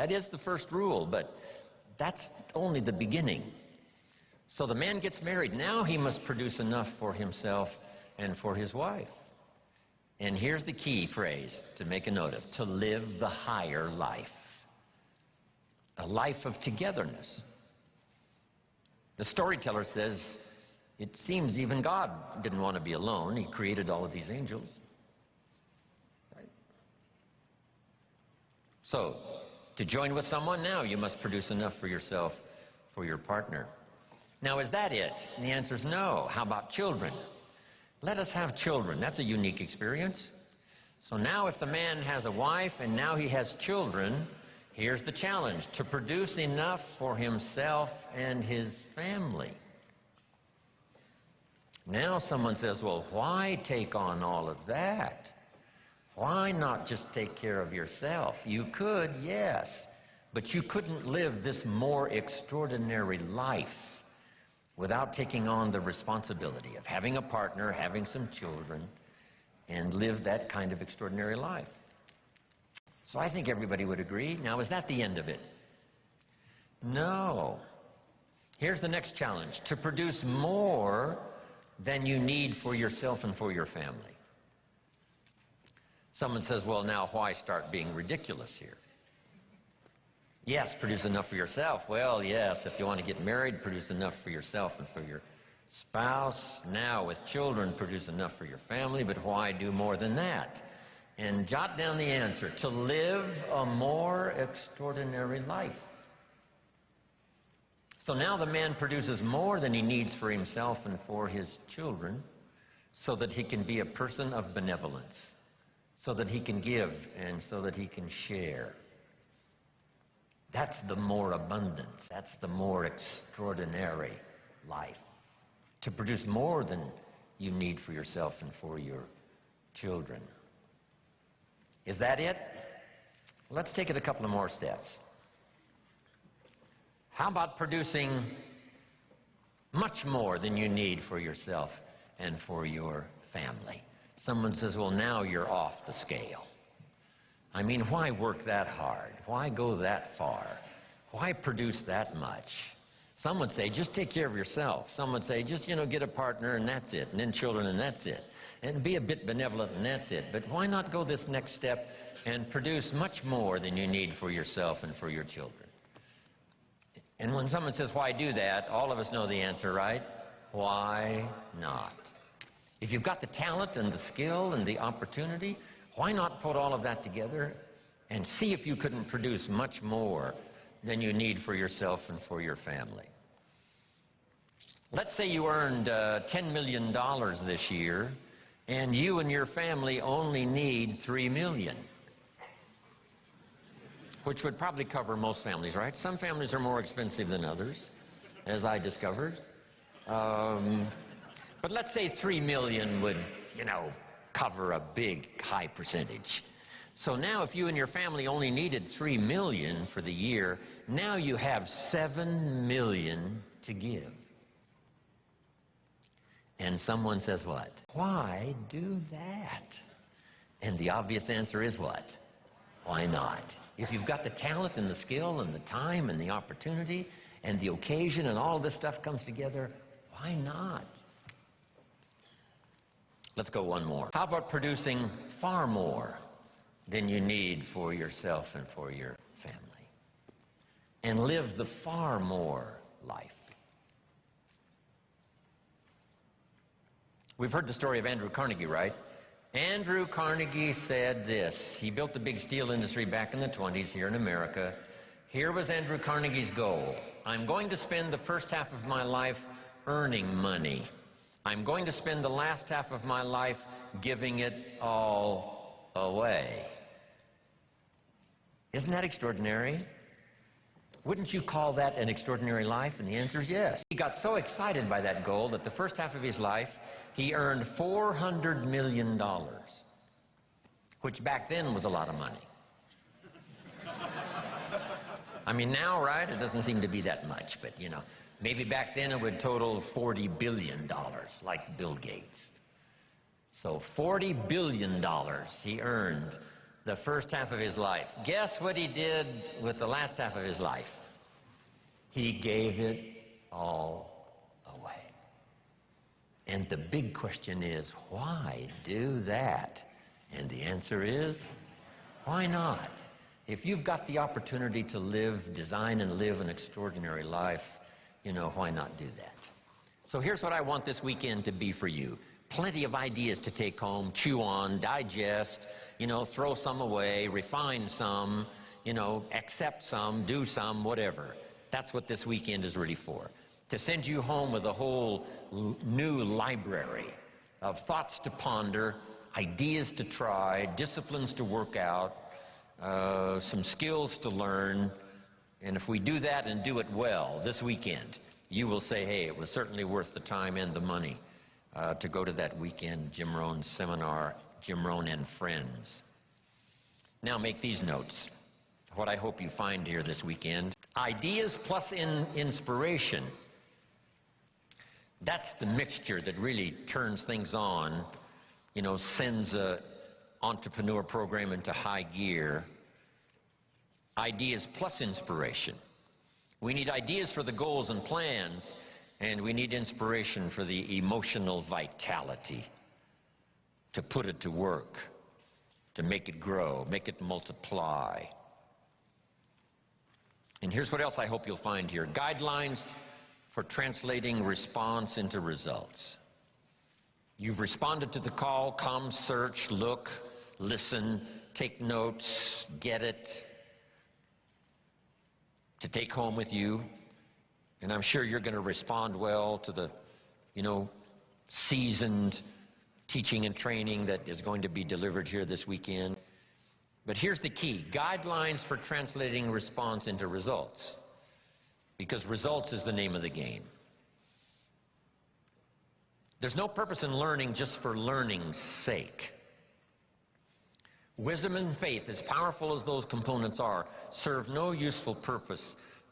That is the first rule, but that's only the beginning. So the man gets married. Now he must produce enough for himself and for his wife. And here's the key phrase to make a note of: to live the higher life. A life of togetherness. The storyteller says, it seems even God didn't want to be alone. He created all of these angels. Right? So, to join with someone, now you must produce enough for yourself, for your partner. Now, is that it? And the answer is no. How about children? Let us have children. That's a unique experience. So now if the man has a wife and now he has children, here's the challenge: to produce enough for himself and his family. Now someone says, well, why take on all of that? Why not just take care of yourself? You could, yes, but you couldn't live this more extraordinary life without taking on the responsibility of having a partner, having some children, and live that kind of extraordinary life. So I think everybody would agree. Now, is that the end of it? No. Here's the next challenge: to produce more than you need for yourself and for your family. Someone says, well, now why start being ridiculous here? Yes, produce enough for yourself. Well, yes, if you want to get married, produce enough for yourself and for your spouse. Now, with children, produce enough for your family, but why do more than that? And jot down the answer: to live a more extraordinary life. So now the man produces more than he needs for himself and for his children, so that he can be a person of benevolence, so that he can give and so that he can share. That's the more abundance. That's the more extraordinary life. To produce more than you need for yourself and for your children. Is that it? Let's take it a couple of more steps. How about producing much more than you need for yourself and for your family? Someone says, well, now you're off the scale. I mean, why work that hard? Why go that far? Why produce that much? Some would say, just take care of yourself. Some would say, just, get a partner and that's it, and then children and that's it. And be a bit benevolent and that's it. But why not go this next step and produce much more than you need for yourself and for your children? And when someone says, why do that, all of us know the answer, right? Why not? If you've got the talent and the skill and the opportunity, why not put all of that together and see if you couldn't produce much more than you need for yourself and for your family? Let's say you earned $10 million this year, and you and your family only need $3 million. Which would probably cover most families, right? Some families are more expensive than others, as I discovered. But let's say $3 million would, cover a big, high percentage. So now if you and your family only needed $3 million for the year, now you have $7 million to give. And someone says what? Why do that? And the obvious answer is what? Why not? If you've got the talent and the skill and the time and the opportunity and the occasion and all this stuff comes together, why not? Let's go one more. How about producing far more than you need for yourself and for your family? And live the far more life. We've heard the story of Andrew Carnegie, right? Andrew Carnegie said this. He built the big steel industry back in the 20s here in America. Here was Andrew Carnegie's goal. I'm going to spend the first half of my life earning money. I'm going to spend the last half of my life giving it all away. Isn't that extraordinary? Wouldn't you call that an extraordinary life? And the answer is yes. He got so excited by that goal that the first half of his life he earned $400 million, which back then was a lot of money. I mean, now, right, it doesn't seem to be that much, but, maybe back then it would total $40 billion, like Bill Gates. So $40 billion he earned the first half of his life. Guess what he did with the last half of his life? He gave it all away. And the big question is, why do that? And the answer is, why not? If you've got the opportunity to live, design and live an extraordinary life, you know, why not do that? So here's what I want this weekend to be for you. Plenty of ideas to take home, chew on, digest, you know, throw some away, refine some, you know, accept some, do some, whatever. That's what this weekend is really for. To send you home with a whole new library of thoughts to ponder, ideas to try, disciplines to work out, some skills to learn. And if we do that and do it well this weekend, you will say, hey, it was certainly worth the time and the money to go to that weekend Jim Rohn seminar, Jim Rohn and Friends. Now make these notes. What I hope you find here this weekend. Ideas plus inspiration. That's the mixture that really turns things on, you know, sends an entrepreneur program into high gear. Ideas plus inspiration. We need ideas for the goals and plans, and we need inspiration for the emotional vitality to put it to work, to make it grow, make it multiply. And here's what else I hope you'll find here. Guidelines for translating response into results. You've responded to the call, come, search, look, listen, take notes, get it, to take home with you. And I'm sure you're going to respond well to the, you know, seasoned teaching and training that is going to be delivered here this weekend. But here's the key, guidelines for translating response into results. Because results is the name of the game. There's no purpose in learning just for learning's sake. Wisdom and faith, as powerful as those components are, serve no useful purpose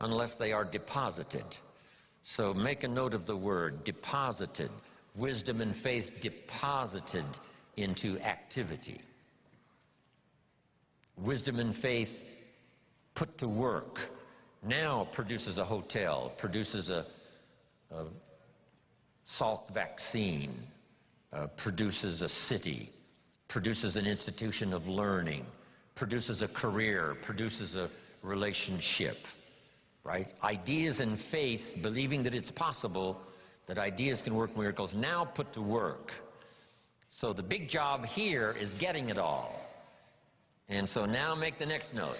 unless they are deposited. So make a note of the word, deposited. Wisdom and faith deposited into activity. Wisdom and faith put to work now produces a hotel, produces a Salk vaccine, produces a city, produces an institution of learning, produces a career, produces a relationship, right? Ideas and faith, believing that it's possible, that ideas can work miracles, now put to work. So the big job here is getting it all. And so now make the next note.